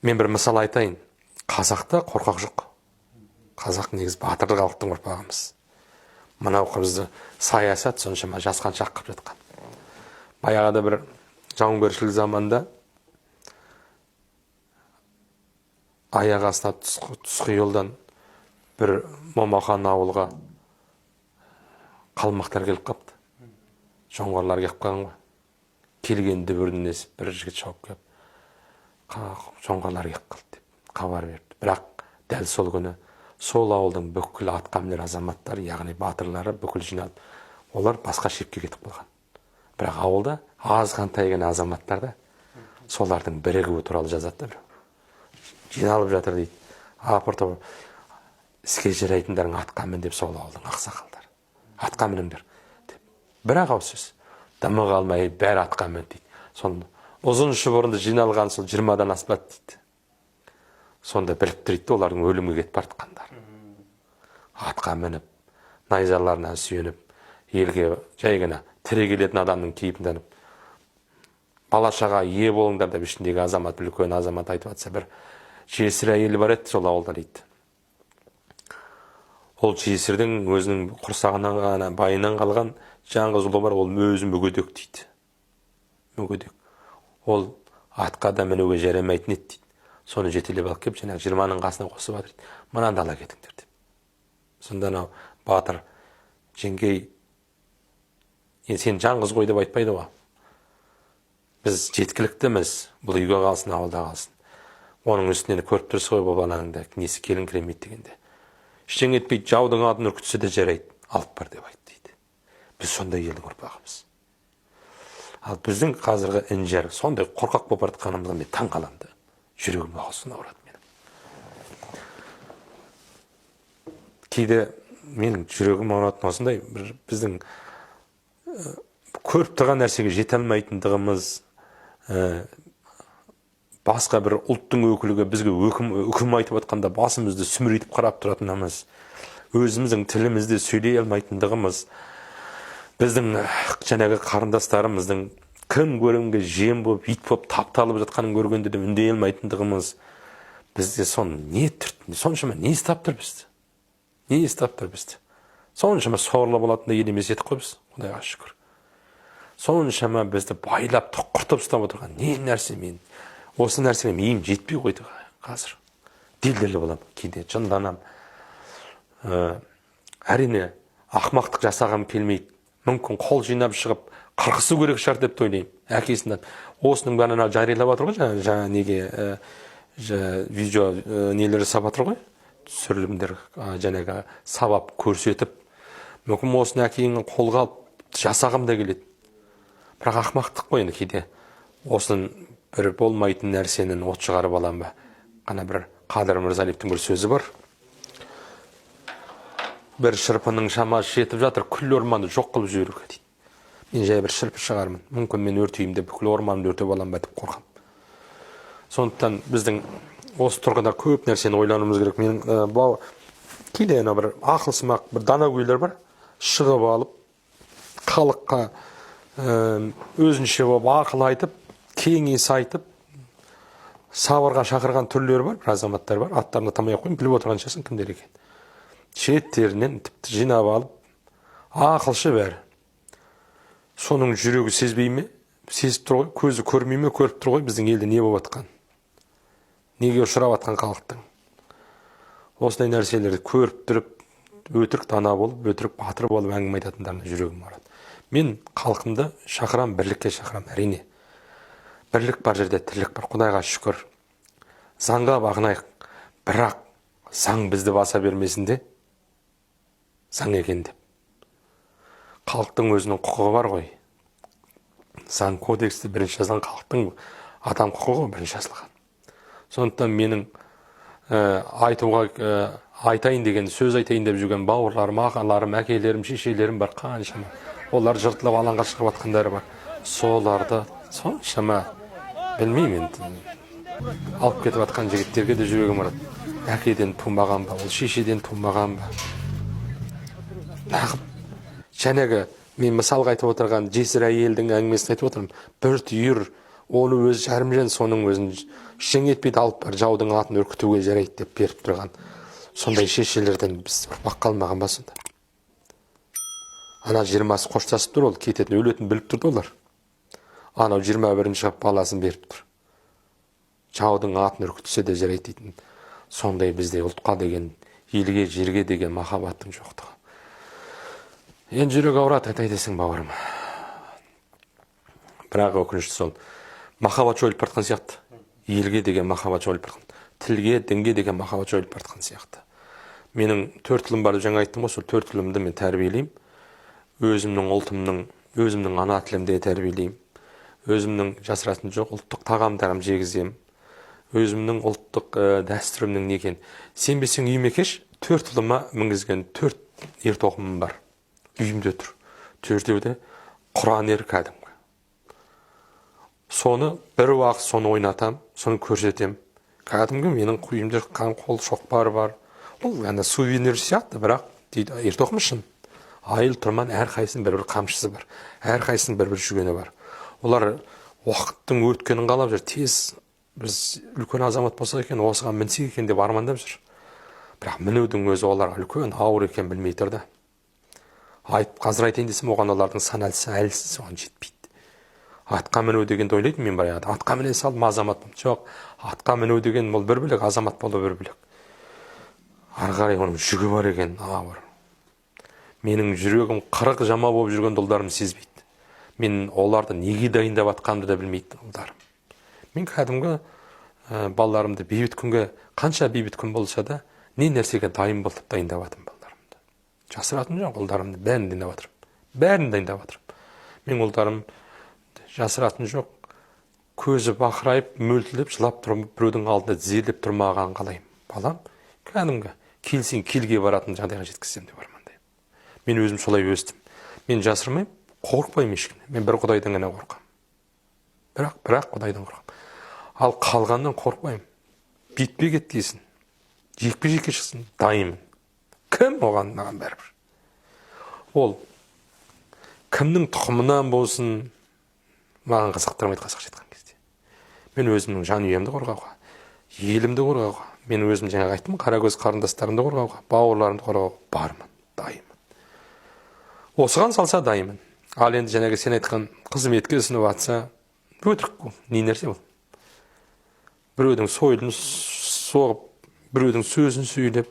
Мен бір мысал айтайын. Қазақта қорқақ жоқ. Қазақ негізі батырлы халықтың ұрпағымыз. Мынау бізді саясат соншама жасқаншақ қылып жатқан. Баяғыда бір жауынгершілік заманда аяқ астына тұсқы жолдан бір момақан ауылға қалмақтар келіп қапты. Жоңғарлар келіп қалған ғой. Келген дүбірін естіп бір жігіт шауып келіп, жоңғарлар келіп қалды деп хабар берді. Бірақ дәл сол күні сол ауылдың бүкіл атқамінер азаматтары, яғни батырлары бүкіл жиналып, олар басқа шепке кетіп қалған. Бірақ ауылда аз қантай ғана азаматтар да солардың бірігуі туралы жазады да. Жиналып жатыр дейді. Апыртып іске жарайтындарың атқа мін деп сол ауылдың ақсақалдары. Атқа мініңдер деп. Бірақ ауыз сөз. Дамы қалмай бәрі атқа мін дейді. Сонда ұзын шұбырынды жиналған сол 20-дан аспады дейді. Сонда біліп тұрды олардың өлімге кетіп бартқандары. Атқа мініп, найзаларына сүйеніп, елге жай ғана тірі келетін адамның кейпін танып, балашаға ие болыңдар деп ішіндегі азамат, үлкен азамат айтып жатса, бір жесір әйелі бар еді сол ауылда дейді. Ол жесірдің өзінің құрсағынан ғана байынан қалған жалғыз ұлы бар, ол өзі мүгедек дейді. Мүгедек. Ол атқа да мінуге жарамайтын еді дейді. Соны жетелеп алып келіп, жаңағы 20-ның қасына қосып жатыр дейді. Мынаны ала кетіңдер деп. Сонда анау батыр жеңгей, сен жалғыз ғой деп айтпайды ғой. Біз жеткіліктіміз, бұл үйге қалсын, ауылда қалсын. Оның үстінен көріп тұрсыз ғой, бұл баланың да несі келіңкіремейді дегенде. Ештеңе етпейді, жаудың атын үркітсе де жарайды, алып бар деп айтты дейді. Біз сондай елдің ұрпағымыз. Ал біздің қазіргі інжер сондай қорқақ болып жатқанымызға мен таң қаламды. Жүрегім ауырсын ауырады менің. Кейде менің жүрегім ауыратын осындай біздің көріп тұрған нәрсеге жете алмайтындығымыз, басқа бір ұлттың өкіліге бізге үкім айтып жатқанда басымызды сүмірейтіп қарап тұратынымыз, өзіміздің тілімізде сөйлей алмайтындығымыз, біздің жаңағы қарындастарымыздың кім көрінге жем болып, ит болып тапталып жатқанын көргенде де үндей алмайтындығымыз, бізде соншама не істап тұр бізді? Не істап тұр бізді? Соншама сорлы болатындай ел емес едік қой біз, Құдайға шүкір. Соншама бізді байлап тұқыртып ұстап отырған не нәрсе мен? Осы нәрсеге миым жетпей қойды қазір. Делдерлі болам, кейде жынданам. Әрине ақмақтық жасағым келмейді. Мүмкін қол жинап шығып қырқысу керек шығар деп ойлаймын. Әкесінен осының бәрін жариялап жатыр ғой, жаңа неге видео нелер жасап жатыр ғой, түсірілімдер жаңағы сабап көрсетіп, мүмкін осыны әкеңнің қолға алып жасағым да келеді. Бірақ ақмақтық қой енді кейде. Осының бір болмайтын нәрсенің от шығарып алам ба? Қана бір Қадыр Мырзалиевтің бір сөзі бар. Бір шырпының шамасы жетіп жатыр, күл орманды жоқ қылып жіберуге дейді. Мен жай бір шырпы шығармын. Мүмкін мен өртеймін деп бүкіл орманды өртеп алам ба деп қорқам. Сондықтан біздің осы тұрғыда көп нәрсені ойлануымыз керек. Мен кейде бір ақылсымақ бір данагөйлер бар, шығып алып, халыққа өзінше болып ақыл айтып, кеңес айтып, сабырға шақырған түрлері бар, бір азаматтар бар. Аттарына тамай қойын, біліп отырған шығарсың кімдер екен. Шеттерінен тіпті жинап алып, ақылшы бәрі. Соның жүрегі сезбей ме? Сезіп тұр ғой, көзі көрмей ме? Көріп тұр ғой біздің елде не болып жатқан. Неге ұшырап жатқан халықтың. Осындай нәрселерді көріп тұрып, өтірік дана болып, өтірік батыр болып әңгіме айтатындарына жүрегім ауырады. Мен халқымды шақырам, бірлікке шақырам, әрине. Бірлік бар жерде тірлік бар, Құдайға шүкір. Заңға бағынайық, бірақ заң бізді баса бермесін де, заң екен деп. Халықтың өзінің құқығы бар ғой. Заң кодексті бірінші жазған халықтың адам құқығы бірінші жазылған. Сондықтан менің айтайын деген, сөз айтайын деп жүрген бауырларым, ағаларым, әкелерім, шешелерім бар қаншама. Олар жыртылып алаңға шығып жатқандары бар. Соларды соншама білмеймін енді. Алып кетіп жатқан жігіттерге де жүрегім ауырады. Әкеден тумаған ба, ол шешеден тумаған ба? Нағып, жәнегі мен мысалға айтып отырған жесір әйелдің әңгімесін айтып отырмын. Бір түйір оны өз жарымжан соның өзін шең етпейді алып бар жаудың атын үркітуге жарайды деп беріп тұрған сондай шешелерден біз ұрпақ қалмаған ба сонда? Ана 20-сы қоштасып тұр, ол кететін өлетін біліп тұрды олар. Анау 21-ші баласын беріп тұр. Жаудың атын үркітсе де жарайды дейтін. Сондай бізде ұлтқа деген, елге, жерге деген махаббаттың жоқтығы. Енді жүрек ауырады, айтай десең бауырым. Бірақ өкінішті сол. Махаббат жойылып бартқан сияқты. Елге деген махаббат жойылып бартқан. Тілге, дінге деген махаббат жойылып бартқан сияқты. Менің 4 ұлым бар, жаңа айттым ғой, сол 4 ұлымды мен тәрбиелеймін. Өзімнің ұлтымның, өзімнің ана тілімде тәрбиелеймін. Өзімнің жасыратын жоқ ұлттық тағамдарым жегіземін. Өзімнің ұлттық дәстүрімнің не екен. Сенбесең үйіме кеш, 4 ұлыма мінгізген 4 ер тоқымым бар. Үйімде тұр. Төртеуде Құран кәдімгі. Соны бір уақыт соны ойнатам, соны көрсетем. Кәдімгі менің үйімде қол шоқпар бар. Ол яғни сувенир сияқты, бірақ дейді ер тоқым шын. Айыл тұрман әрқайсының бір қамшысы бар. Әрқайсының бір жүгені бар. Олар уақыттың өткенін қалап жүр. Тез біз үлкен азамат болсақ екен, осыған мінсек екен деп армандап жүр. Бірақ мінудің өзі оларға үлкен ауыр екен білмей тұрды. Қазір айтайын десем, оған олардың саналысы әлсіз, оған жетпейді. Атқа міну дегенді ойлайтын мен бар. Атқа міне салдым, азамат болдым. Жоқ, атқа міну деген ол бір бөлек, азамат болу бір бөлек. Ары қарай оның жүгі бар екен, ауыр. Менің жүрегім 40 жама болып жүрген ұлдарым сезбейді. Мен оларды неге дайындап атқанымды да білмейді ұлдарым. Мен кәдімгі балаларымды бейбіт күнге, қанша бейбіт күн болса да, не нәрсеге дайын болып дайындап атым балаларымды. Жасыратын жоқ, ұлдарымды бәрін дайындап атырым. Бәрін дайындап атырым. Мен ұлдарым жасыратын жоқ. Көзі бақырайып, мөлтіліп, жылап тұрып, біреудің алдында тізерлеп тұрмаған қалайым. Балам, кәдімгі келсең келге баратын жағдайға жеткізсем деп армандаймын. Мен өзім солай өстім. Мен жасырмаймын, қорықпаймын ешкімнен. Мен бір Құдайдан ғана қорқамын. Бірақ Құдайдан қорқамын. Ал қалғаннан қорықпаймын. Бетпе кет дейсін. Жекпе-жекке шықсын, дайынмын. Кім оған маған бәрібір. Ол кімнің тұқымынан болсын, маған қызықтырмайды қазақша айтқан кезде. Мен өзімнің жанұямды қорғауға, елімді қорғауға, мен өзім жаңа айттым, қаракөз қарындастарымды қорғауға, бауырларымды қорғауға бармын, дайынмын. Осыған салса дайынмын. Ал енді жаңағы сен айтқан қызметке ұсынып атса, өтірік бұл, не нәрсе бұл? Біреудің сойылын соғып, біреудің сөзін сөйлеп,